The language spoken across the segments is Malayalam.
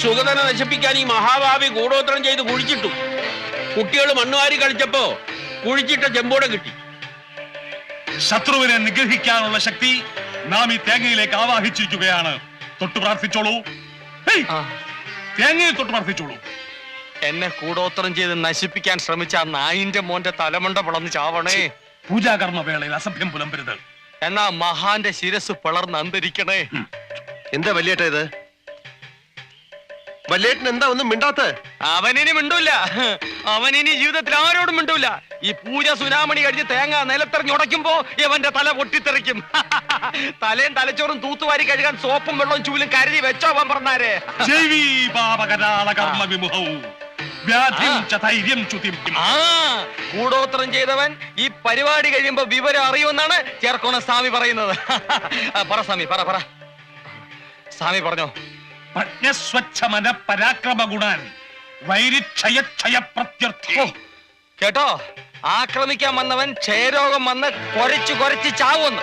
സുഗതനെ നശിപ്പിക്കാൻ ഈ മഹാഭാവി കൂടോത്രം ചെയ്ത് കുഴിച്ചിട്ടു. കുട്ടികൾ മണ്ണുവാരി കളിച്ചപ്പോ കുഴിച്ചിട്ട ചെമ്പോടെ കിട്ടി. ശത്രുവിനെ നിഗ്രഹിക്കാനുള്ള ശക്തി നാം ഈ തേങ്ങയിലേക്ക് ആവാഹിച്ചിരിക്കുകയാണ്. തൊട്ടു പ്രാർത്ഥിച്ചോളൂ. തേങ്ങയിൽ തൊട്ട് പ്രാർത്ഥിച്ചോളൂ. എന്നെ കൂടോത്രം ചെയ്ത് നശിപ്പിക്കാൻ ശ്രമിച്ച നായിന്റെ മോന്റെ തലമണ്ട പിളർന്ന് ചാവണേ. പൂജാകർമ്മ വേളയിൽ അസഭ്യം പുലമ്പരുത്. എന്നാ മഹാന്റെ ശിരസ് പിളർന്ന് അന്തരിക്കണേ. എന്താ വല്യേട്ട ഇത്? വല്യേട്ടൻ എന്താ ഒന്നും മിണ്ടാത്ത? അവനിനി മിണ്ടൂല. അവനിനി ജീവിതത്തിൽ ആരോടും മിണ്ടൂല. ഈ പൂജ സുനാമണി കഴിഞ്ഞ് തേങ്ങ നിലത്തെറിഞ്ഞുടയ്ക്കുമ്പോ ഇവന്റെ തല പൊട്ടിത്തെറിക്കും. തലയും തലച്ചോറും തൂത്തുവാരി കഴുകാൻ സോപ്പും വെള്ളവും ചൂലും കരുതി വെച്ചോ അവൻ പറഞ്ഞാരേ. കൂടോത്രം ചെയ്തവൻ ഈ പരിപാടി കഴിയുമ്പോ വിവരം അറിയുമെന്നാണ് ചേർക്കോണ സ്വാമി പറയുന്നത്. പറ സ്വാമി, പറ പറ സ്വാമി പറഞ്ഞോ. പ്രജ്ഞസ്വച്ഛമന പരാക്രമ ഗുണാൻ വൈരിക്ഷയ പ്രത്യർത്ഥി. കേട്ടോ, ആക്രമിക്കാൻ വന്നവൻ ക്ഷയരോഗം വന്ന് കൊരച്ചു ചാവുമെന്ന്.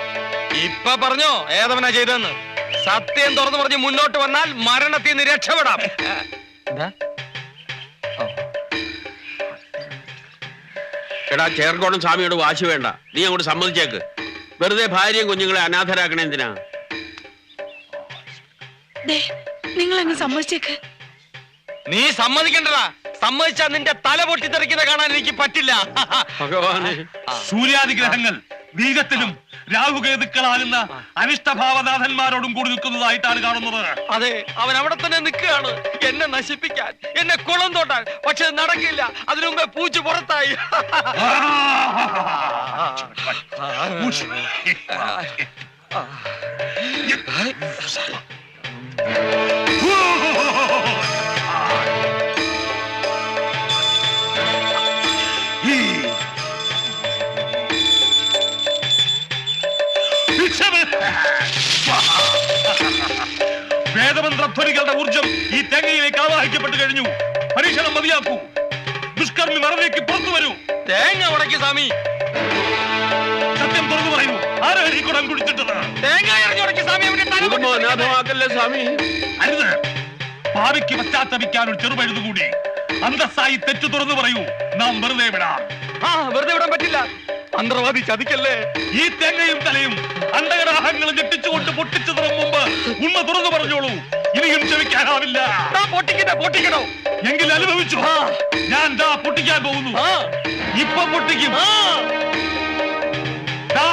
ഇപ്പൊ പറഞ്ഞോ ഏതവനാ ചെയ്തെന്ന്. സത്യം തുറന്നു പറഞ്ഞ് മുന്നോട്ട് വന്നാൽ മരണത്തിൽ നിന്ന് രക്ഷപ്പെടാം. എടാ, ചേർക്കോണം സ്വാമിയോട് വാശി വേണ്ട. നീ അങ്ങോട്ട് സമ്മതിച്ചേക്ക്. വെറുതെ ഭാര്യയും കുഞ്ഞുങ്ങളെ അനാഥരാക്കണേ എന്തിനാ? നിങ്ങൾ അങ്ങ് സമ്മതിച്ചേക്ക്. നീ സമ്മതിക്കണ്ടടാ. സമ്മതിച്ചാ നിന്റെ തല പൊട്ടിത്തെറിക്കുന്ന കാണാൻ എനിക്ക് പറ്റില്ല. ഭഗവാനെ, സൂര്യാദിഗ്രഹങ്ങൾ വീര്യത്തിലും രാഹുകേതുക്കളാകുന്ന അനിഷ്ടഭാവനാഥന്മാരോടും കൂടി നിൽക്കുന്നതായിട്ടാണ് കാണുന്നത്. അതെ, അവൻ അവിടെ തന്നെ നിൽക്കുകയാണ് എന്നെ നശിപ്പിക്കാൻ, എന്നെ കുളം തോട്ടാൻ. പക്ഷെ നടക്കില്ല. അതിനു മുമ്പേ പൂച്ചു പുറത്തായി. വേദമന്ത്രധ്വനികളുടെ ഊർജം ഈ തേങ്ങയിലേക്ക് ആവാഹിക്കപ്പെട്ടു കഴിഞ്ഞു. പരീക്ഷണം മതിയാക്കൂ. ദുഷ്കർമ്മി മറവിലേക്ക് പുറത്തു വരൂ. തേങ്ങ ഉടക്കി സ്വാമി. സത്യം തുറന്നു പറയൂ. ആരാണ് ഈ കുടം കുടിച്ചിട്ടത്? തേങ്ങ ഇറങ്ങി സ്വാമി. കുടുംബം അനാഥമാക്കല്ലേ സ്വാമി. അരുത്. ഭാവിക്ക് പശ്ചാത്തപിക്കാൻ ഒരു ചെറുപഴുതുകൂടി. അന്തസ്സായി തെറ്റു തുറന്നു പറയൂ. നാം വെറുതെ വിടാം. വെറുതെ വിടാൻ പറ്റില്ല. മന്ത്രവാദി ചതിക്കല്ലേ. ഈ തേങ്ങയും തലയും അണ്ടകടാഹങ്ങളും ഞെട്ടിച്ചുകൊണ്ട് പൊട്ടിച്ചതിന് മുമ്പ് ഉണ്മ തുറന്നു പറഞ്ഞോളൂ. ഇനിയും ക്ഷമിക്കാനാവില്ല. പൊട്ടിക്കണോ എങ്കിൽ അനുഭവിച്ചു. ഞാൻ പൊട്ടിക്കാൻ പോകുന്നു. ഇപ്പൊ പൊട്ടിക്കും.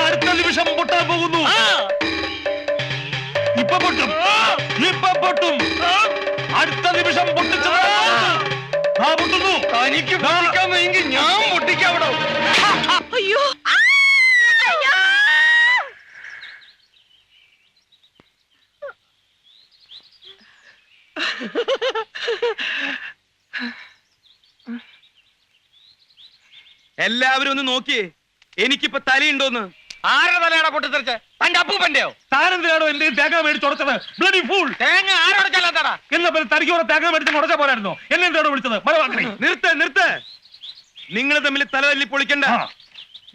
അടുത്ത നിമിഷം പൊട്ടാൻ പോകുന്നു. ഇപ്പൊ പൊട്ടും. അടുത്ത നിമിഷം പൊട്ടിച്ചത് പൊട്ടുന്നു. തനിക്ക് പൊട്ടിക്കാമെങ്കിൽ ഞാൻ പൊട്ടിക്കാവിടോ. അയ്യോ, എല്ലാവരും ഒന്ന് നോക്കിയേ. എനിക്കിപ്പോ തലയുണ്ടോന്ന്. ആരുടെ തലയാണോ പൊട്ടിത്തെറിച്ച്? തന്റെ അപ്പൂപ്പന്റെയോ? താനെന്തിനാണോ എന്റെ തേങ്ങ മേടിച്ചുടച്ചത്? Bloody fool. തേങ്ങ ആരോടച്ചാലാത്താടാ? എന്നാ തനിക്ക് തേങ്ങ മേടിച്ച് ഉടച്ച പോരായിരുന്നോ? എന്നെ എന്താണോ വിളിച്ചത്? നിർത്ത്. നിങ്ങൾ തമ്മിൽ തലതല്ലി പൊളിക്കണ്ട.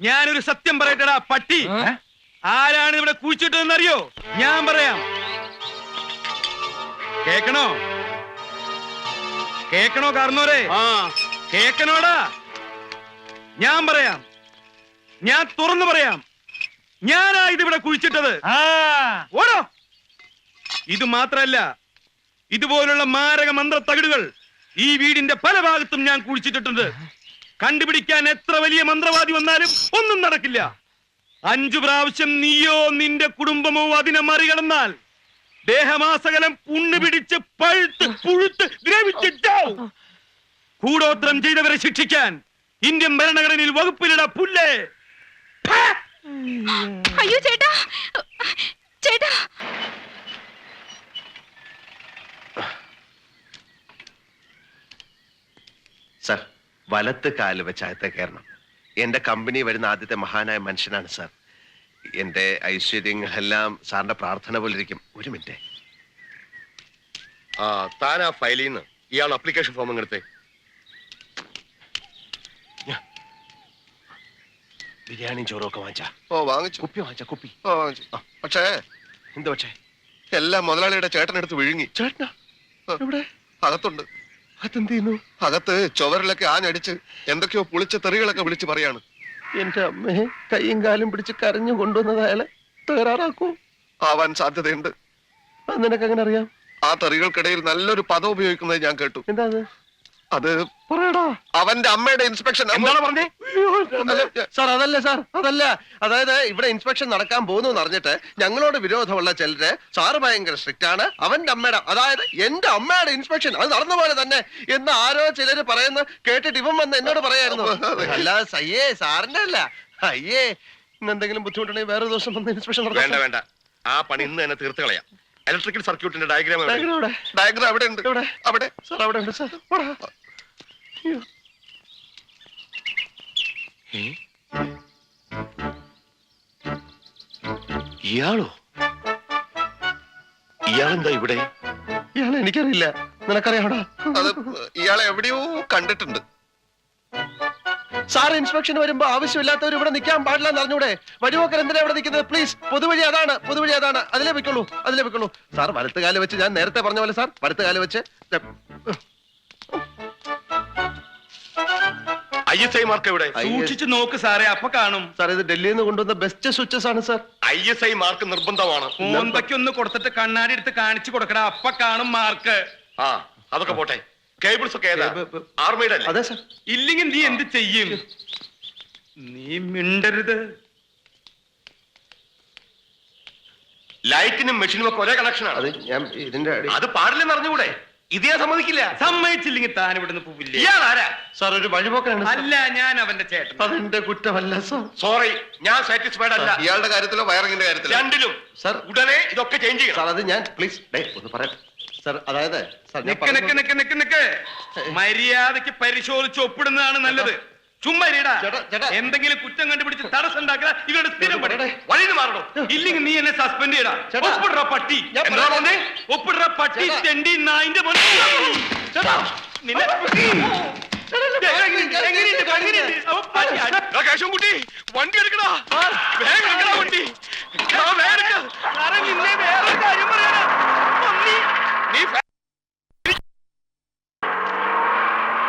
ഞാനൊരു സത്യം പറയട്ടെടാ പട്ടി. ആരാണ് ഇവിടെ കുഴിച്ചിട്ടതെന്ന് അറിയോ? ഞാൻ പറയാം. കേക്കണോ കാരണോരെ? കേക്കണോടാ. ഞാൻ പറയാം. ഞാൻ തുറന്നു പറയാം. ഞാനാ ഇതിവിടെ കുഴിച്ചിട്ടത്. ഓടോ. ഇത് മാത്രല്ല, ഇതുപോലുള്ള മാരക മന്ത്ര തകിടുകൾ ഈ വീടിന്റെ പല ഭാഗത്തും ഞാൻ കുഴിച്ചിട്ടിട്ടുണ്ട്. കണ്ടുപിടിക്കാൻ എത്ര വലിയ മന്ത്രവാദി വന്നാലും ഒന്നും നടക്കില്ല. 5 പ്രാവശ്യം നീയോ നിന്റെ കുടുംബമോ അതിനെ മറികടന്നാൽ ദേഹമാസകലം പുണ്ണ് പിടിച്ച് പഴുത്ത് പുഴുത്ത് ദ്രവിച്ചിട്ടാവും. കൂടോത്രം ചെയ്തവരെ ശിക്ഷിക്കാൻ ഇന്ത്യൻ ഭരണഘടനയിൽ വകുപ്പിലിട പുല്ലേ. അയ്യോ ചേട്ടാ, ചേട്ടാ. സർ, വലത്ത് കാല് വെച്ച് അകത്തെ കയറണം. എന്റെ കമ്പനി വരുന്ന ആദ്യത്തെ മഹാനായ മനുഷ്യനാണ് സാർ. എന്റെ ഐശ്വര്യങ്ങളെല്ലാം സാറിന്റെ പ്രാർത്ഥന പോലിരിക്കും. ഒരു മിനിറ്റ്. താൻ ആ ഫയലിൽ നിന്ന് ഇയാൾ അപ്ലിക്കേഷൻ ഫോം എടുത്തേ. ബിരിയാണിയും ചോറും ഒക്കെ വാങ്ങിച്ചാ? വാങ്ങിച്ചു. കുപ്പി വാങ്ങിച്ച? കുപ്പി വാങ്ങിച്ചു. പക്ഷേ എന്ത്? പക്ഷേ എല്ലാം മുതലാളിയുടെ ചേട്ടനെടുത്ത് വിഴുങ്ങി. ചേട്ടനാ? എവിടെ? അകത്തുണ്ട്. അതെന്ത് ചെയ്യുന്നു? അകത്ത് ചുവരിലൊക്കെ ആഞ്ഞടിച്ച് എന്തൊക്കെയോ പുളിച്ച തെറികളൊക്കെ വിളിച്ച് പറയാണ്. എന്റെ അമ്മയെ കൈയും കാലും പിടിച്ച് കരഞ്ഞു കൊണ്ടുവന്നത് അയാളെ തകരാറാക്കൂ. ആവാൻ സാധ്യതയുണ്ട്. അത് നിനക്ക് എങ്ങനെ അറിയാം? ആ തെറികൾക്കിടയിൽ നല്ലൊരു പദം ഉപയോഗിക്കുന്നത് ഞാൻ കേട്ടു. എന്താ അത്? അത് പറയടാ. അവന്റെ അമ്മയുടെ ഇൻസ്പെക്ഷൻ. എന്താണ് പറഞ്ഞേ? സാർ അതല്ല സാർ, അതല്ല. അതായത് ഇവിടെ ഇൻസ്പെക്ഷൻ നടക്കാൻ പോകുന്നു എന്ന് അറിഞ്ഞിട്ട് ഞങ്ങളോട് വിരോധമുള്ള ചിലര് സാറ് ഭയങ്കര സ്ട്രിക്റ്റ് ആണ്, അവന്റെ അമ്മയുടെ, അതായത് എന്റെ അമ്മയുടെ ഇൻസ്പെക്ഷൻ അത് നടന്ന പോലെ തന്നെ എന്ന് ആരോ ചിലര് പറയുന്ന കേട്ടിട്ട് ഇവൻ വന്ന് എന്നോട് പറയായിരുന്നു. അല്ലാതെ സയ്യേ സാറിന്റെ അല്ല. അയ്യേ, ഇന്നെന്തെങ്കിലും ബുദ്ധിമുട്ടുണ്ടെങ്കിൽ വേറെ ദിവസം വന്ന് ഇൻസ്പെക്ഷൻ വേണ്ട വേണ്ട, ആ പണി ഇന്ന് തന്നെ തീർത്ത് കളയാം. ഇലക്ട്രിക്കൽ സർക്യൂട്ടിന്റെ ഡയഗ്രാം ഇവിടെ ഡയഗ്രാം അവിടെ ഉണ്ട്. എവിടെ? അവിടെ സാർ അവിടെ ഉണ്ട് സാർ. അയ്യോ. ഇയാളോ? ഇയാളെന്താ ഇവിടെ? ഇയാളെ എനിക്കറിയില്ല, നിനക്കറിയാടാ? അത് ഇയാളെ എവിടെയോ കണ്ടിട്ടുണ്ട്. സാർ ഇൻസ്പെക്ഷൻ വരുമ്പോ ആവശ്യമില്ലാത്തവർ ഇവിടെ നിൽക്കാൻ പാടില്ല എന്ന് അറിഞ്ഞൂടെ? വഴിപോക്കർ എന്തിനാ ഇവിടെ നിൽക്കുന്നത്? പ്ലീസ്, പൊതുവഴി അതാണ്, പൊതുവഴി അതാണ്, അതിലേ വെക്കുള്ളൂ, അതിലേ വെക്കുള്ളൂ. സാർ വലത്ത് കാല് വെച്ച്, ഞാൻ നേരത്തെ പറഞ്ഞ പോലെ സാർ വലത്ത് കാല് വെച്ച്. ISI മാർക്ക് എവിടെ? സൂക്ഷിച്ചു നോക്ക് സാറേ, അപ്പൊ കാണും. സാർ ഇത് ഡൽഹിയിൽ നിന്ന് കൊണ്ടുവന്ന ബെസ്റ്റ് സ്വിച്ചസ് ആണ് സാർ. ISI മാർക്ക് നിർബന്ധമാണ്. മോന്തയ്ക്കൊന്ന് കൊടുത്തിട്ട് കണ്ണാടി എടുത്ത് കാണിച്ചു കൊടുക്കടാ, അപ്പൊ കാണും മാർക്ക്. ആ അതൊക്കെ പോട്ടെ. കേബിൾസ് ഒക്കെ ഏതാ? ആർമിയുടെ അല്ലേ? അതെ സാർ. ഇല്ലെങ്കിൽ നീ എന്ത് ചെയ്യും? നീ മിണ്ടരുത്. ലൈറ്റിനും മെഷീനും ഒക്കെ ഒരേ കണക്ഷനാണ്. അത് ഞാൻ ഇതിന്റെ അത് പാടില്ലെന്ന് അറിഞ്ഞുകൂടെ? ഇതേ സമ്മതിക്കില്ല. സമ്മതിച്ചില്ലെങ്കിൽ താൻ ഇവിടുന്ന് പോവില്ലേ? ഇയാൾ ആരാ? സാർ ഒരു വഴിപോക്കനാണ് സാർ. അല്ല, ഞാൻ അവന്റെ ചേട്ടൻ. അതെന്റെ കുറ്റമല്ല സാർ. സോറി, ഞാൻ സാറ്റിസ്ഫൈഡ് അല്ല. ഇയാളുടെ കാര്യത്തിലോ വയറിങ്ങിന്റെ കാര്യത്തിലോ? രണ്ടിലും. സാർ ഉടനെ ഇതൊക്കെ ചേഞ്ച് ചെയ്യണം. സാർ അത് ഞാൻ പ്ലീസ് ഒന്ന് പറയട്ടെ സാർ. അതായത് സാർ ഞാൻ നിക്ക് നിക്ക് നിക്ക് നിക്ക് നിക്ക്. മര്യാദക്ക് പരിശോധിച്ച് ഒപ്പിടുന്നതാണ് നല്ലത്. ചുമ്മാ ഇരിടാ. ചേട്ടാ. എന്തെങ്കിലും കുറ്റം കണ്ടുപിടിച്ച് തടസ്സം ഉണ്ടാക്കുക ഇവരുടെ സ്ഥിരം പണി. വഴിന്ന് മാറണം. ഇല്ലെങ്കിൽ നീ എന്നെ സസ്പെൻഡ് ചെയ്യടാ. ചേട്ടാ. ഒപ്പിടുற പട്ടി. ഞാൻ എന്താ പറഞ്ഞേ? ഒപ്പിടുற പട്ടി, ചേട്ടാ. തെണ്ടി നായിന്റെ മോനെ. ചേട്ടാ. നിന്നെ എങ്ങനെയുണ്ട്? അവൻ പട്ടി. കേശവൻകുട്ടി, വണ്ടി എടുക്കടാ. വേഗം എടുക്കടാ വണ്ടി. വേഗം എടുക്ക. സാറേ, നിന്നെ വേറൊരു കാര്യം പറയാനാ. നീ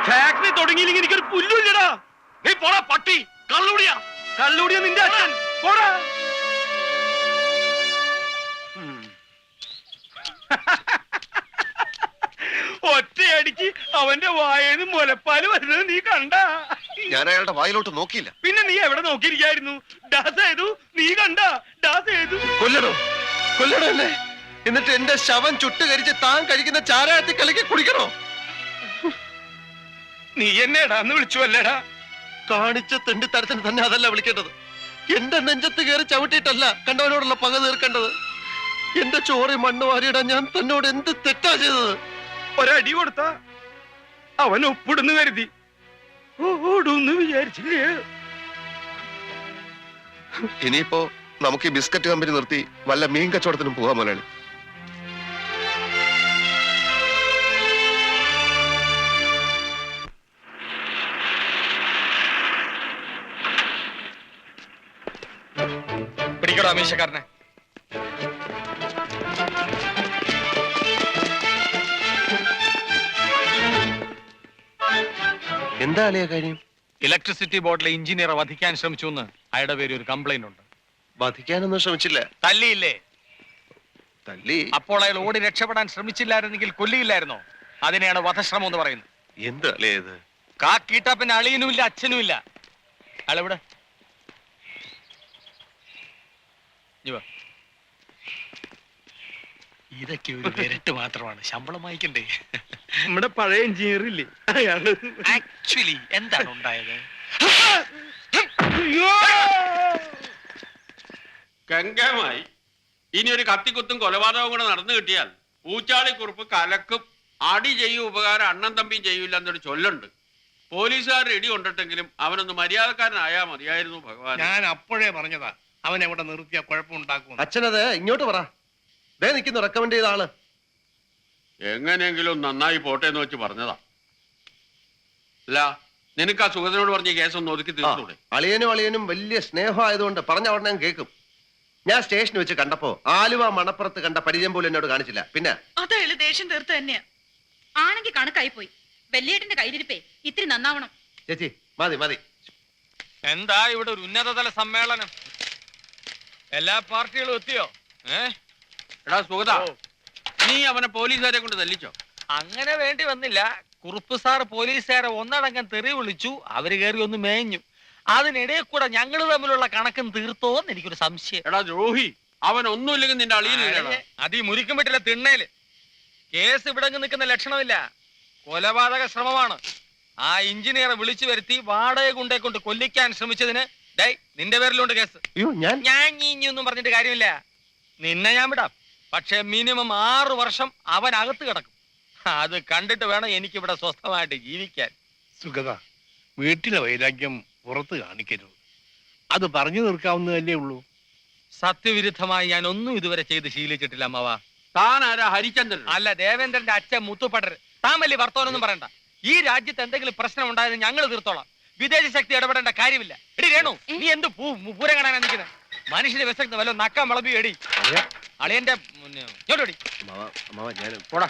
ഫാക്ടറി തുടങ്ങിയില്ലെങ്കിൽ എനിക്കൊരു പുല്ലുമില്ലടാ. നീ പോടാ പട്ടി. കള്ളുടിയാ. കള്ളൂടിയ നിന്റെ അച്ഛൻ. പോടാ. ഒറ്റയടിക്ക് അവന്റെ വായേന്ന് മുലപ്പാല് വരുന്നത് നീ കണ്ട? ഞാൻ അയാളുടെ വായിലോട്ട് നോക്കിയില്ല. പിന്നെ നീ എവിടെ നോക്കിയിരിക്കായിരുന്നു? ഡാസ് ചെയ്തു, നീ കണ്ട? ഡാസ് ചെയ്തു. കൊല്ലണോ? കൊല്ലണോ എന്നെ? എന്നിട്ട് എന്റെ ശവം ചുട്ടുകരിച്ച് താൻ കഴിക്കുന്ന ചാരായത്തിൽ കലക്കി കുടിക്കണോ? നീ എന്നെ ഇടാന്ന് വിളിച്ചു അല്ലേടാ? കാണിച്ച തെണ്ടിത്തരത്തിന് തന്നെ അതല്ല വിളിക്കേണ്ടത്. എന്റെ നെഞ്ചത്ത് കയറി ചവിട്ടിയിട്ടല്ല കണ്ടവനോടുള്ള പക തീർക്കേണ്ടത്. എന്റെ ചോറി മണ്ണ് വാരിയിടാൻ ഞാൻ തന്നോട് എന്ത് തെറ്റാ ചെയ്തത്? ഒരടി കൊടുത്ത അവൻ ഒപ്പിടുന്നു കരുതി ഓടുന്ന് വിചാരിച്ചില്ലേ? ഇനിയിപ്പോ നമുക്ക് ഈ ബിസ്ക്കറ്റ് കമ്പനി നിർത്തി വല്ല മീൻ കച്ചവടത്തിനും പോകാൻ മുതലാളി. പിടിക്കടോ അമീശക്കാരനെ. എന്താ അളിയ കാര്യം? ഇലക്ട്രിസിറ്റി ബോർഡിലെ എഞ്ചിനീയറെ വധിക്കാൻ ശ്രമിച്ചു എന്ന് അയാളുടെ പേര് ഒരു കംപ്ലൈന്റ് ഉണ്ട്. വധിക്കാനൊന്നും ശ്രമിച്ചില്ല. തല്ലിയില്ലേ? തല്ലി. അപ്പോൾ അയാൾ ഓടി രക്ഷപ്പെടാൻ ശ്രമിച്ചില്ലായിരുന്നെങ്കിൽ കൊല്ലിയില്ലായിരുന്നോ? അതിനെയാണ് വധശ്രമം എന്ന് പറയുന്നത്. എന്ത് അളിയ ഇത്? കാക്കീട്ടാ പിന്നെ അളിയനുമില്ല അച്ഛനുമില്ല. അയാളെവിടെ? ഇതൊക്കെ ഒരു വിരട്ട് മാത്രമാണ്, ശമ്പളം വായിക്കണ്ടേ? നമ്മുടെ പഴയ എഞ്ചിനീയർ ഇല്ലേ അയാള്? ആക്ച്വലി എന്താണ് ഉണ്ടായത്? ഗംഗമായി ഇനി ഒരു കത്തിക്കുത്തും കൊലപാതകവും കൂടെ നടന്നു കിട്ടിയാൽ ഊച്ചാളിക്കുറുപ്പ് കലക്കും. അടി ചെയ്യും ഉപകാരം അണ്ണൻ തമ്പിയും ചെയ്യൂല എന്നൊരു ചൊല്ലുണ്ട്. പോലീസുകാർ ഇടി കൊണ്ടിട്ടെങ്കിലും അവനൊന്ന് മര്യാദക്കാരനായാ മതിയായിരുന്നു ഭഗവാൻ. ഞാൻ അപ്പോഴേ പറഞ്ഞതാ അവൻ എവിടെ നിർത്തിയ കുഴപ്പമുണ്ടാക്കും. അച്ഛനത് ഇങ്ങോട്ട് പറ. ദേ നിൽക്കുന്നു റെക്കമെൻഡ് ചെയ്ത ആള്. എങ്ങനെയെങ്കിലും നന്നായി പോട്ടെ എന്ന് വെച്ച് പറഞ്ഞതാ. അല്ല, നിനക്ക് ആ സുഗതനോട് പറഞ്ഞ കേസ് ഒന്ന് ഒതുക്കി തീർത്തൂടെ? അളിയനും വലിയ സ്നേഹമായതുകൊണ്ട് പറഞ്ഞ ഉടനെ കേൾക്കും. ഞാൻ സ്റ്റേഷനിൽ വെച്ച് കണ്ടപ്പോ ആലുവ മണപ്പുറത്ത് കണ്ട പരിചയം പോലും എന്നോട് കാണിച്ചില്ല. പിന്നെ അതയാള് ദേഷ്യം തീർത്ത് തന്നെയാ. ആണെങ്കിൽ കണക്കായി പോയി. വെള്ളിയേട്ടന്റെ കയ്യിലിരിപ്പേ ഇത്തിരി നന്നാവണം. ചേച്ചി മതി മതി. എന്താ ഇവിടെ ഒരു ഉന്നതതല സമ്മേളനം? എല്ലാ പാർട്ടികളും എത്തിയോ? എടാ സുഗത, നീ അവനെ പോലീസുകാരെ കൊണ്ട് തല്ലിച്ചോ? അങ്ങനെ വേണ്ടി വന്നില്ല. കുറുപ്പ് സാർ പോലീസുകാരെ ഒന്നടങ്കം തെറി വിളിച്ചു. അവര് കയറി ഒന്ന് മേഞ്ഞു. അതിനിടയിൽ കൂടെ ഞങ്ങൾ തമ്മിലുള്ള കണക്കും തീർത്തോന്ന് എനിക്കൊരു സംശയം. എടാ ദ്രോഹി, അവൻ ഒന്നുമില്ലെങ്കിൽ നിന്റെ അളിയനില്ല. അത് ഈ മുരിക്കും പറ്റില്ല തിണ്ണേല്. കേസ് ഇവിടെ നിൽക്കുന്ന ലക്ഷണമില്ല. കൊലപാതക ശ്രമമാണ്. ആ എഞ്ചിനീയറെ വിളിച്ചു വരുത്തി വാടക കൊണ്ടേ കൊണ്ട് കൊല്ലിക്കാൻ ശ്രമിച്ചതിന് നിന്റെ പേരിലുണ്ട് കേസ്. അയ്യോ ഞാൻ ഇനിയൊന്നും പറഞ്ഞിട്ട് കാര്യമില്ല. നിന്നെ ഞാൻ വിടാം. പക്ഷെ മിനിമം 6 വർഷം അവൻ അകത്ത് കിടക്കും. അത് കണ്ടിട്ട് വേണം എനിക്കിവിടെ സ്വസ്ഥമായിട്ട് ജീവിക്കാൻ. സുഗത, വീട്ടിലെ വൈരാഗ്യം പുറത്ത് കാണിക്കരുത്. അത് പറഞ്ഞു തീർക്കാവുന്നതല്ലേ ഉള്ളൂ. സത്യവിരുദ്ധമായി ഞാൻ ഒന്നും ഇതുവരെ ചെയ്ത് ശീലിച്ചിട്ടില്ല അമ്മവ. താൻ ആരാ? ഹരിചന്ദ്രൻ? അല്ല, ദേവേന്ദ്രന്റെ അച്ഛൻ മുത്തുപടർ. താൻ വലിയ വർത്തമാനൊന്നും പറയണ്ട. ഈ രാജ്യത്ത് എന്തെങ്കിലും പ്രശ്നം ഉണ്ടായത് ഞങ്ങൾ തീർത്തോളാം. വിദേശ ശക്തി ഇടപെടേണ്ട കാര്യമില്ല. എടി രേണു, നീ എന്ത് പൂരം കാണാനാ നിൽക്കുന്നത്? മനുഷ്യന്റെ വിശക്കുന്ന വല്ല നക്കാൻ വിളമ്പി എടി. അളിയന്റെ ഞാൻ പോടാ.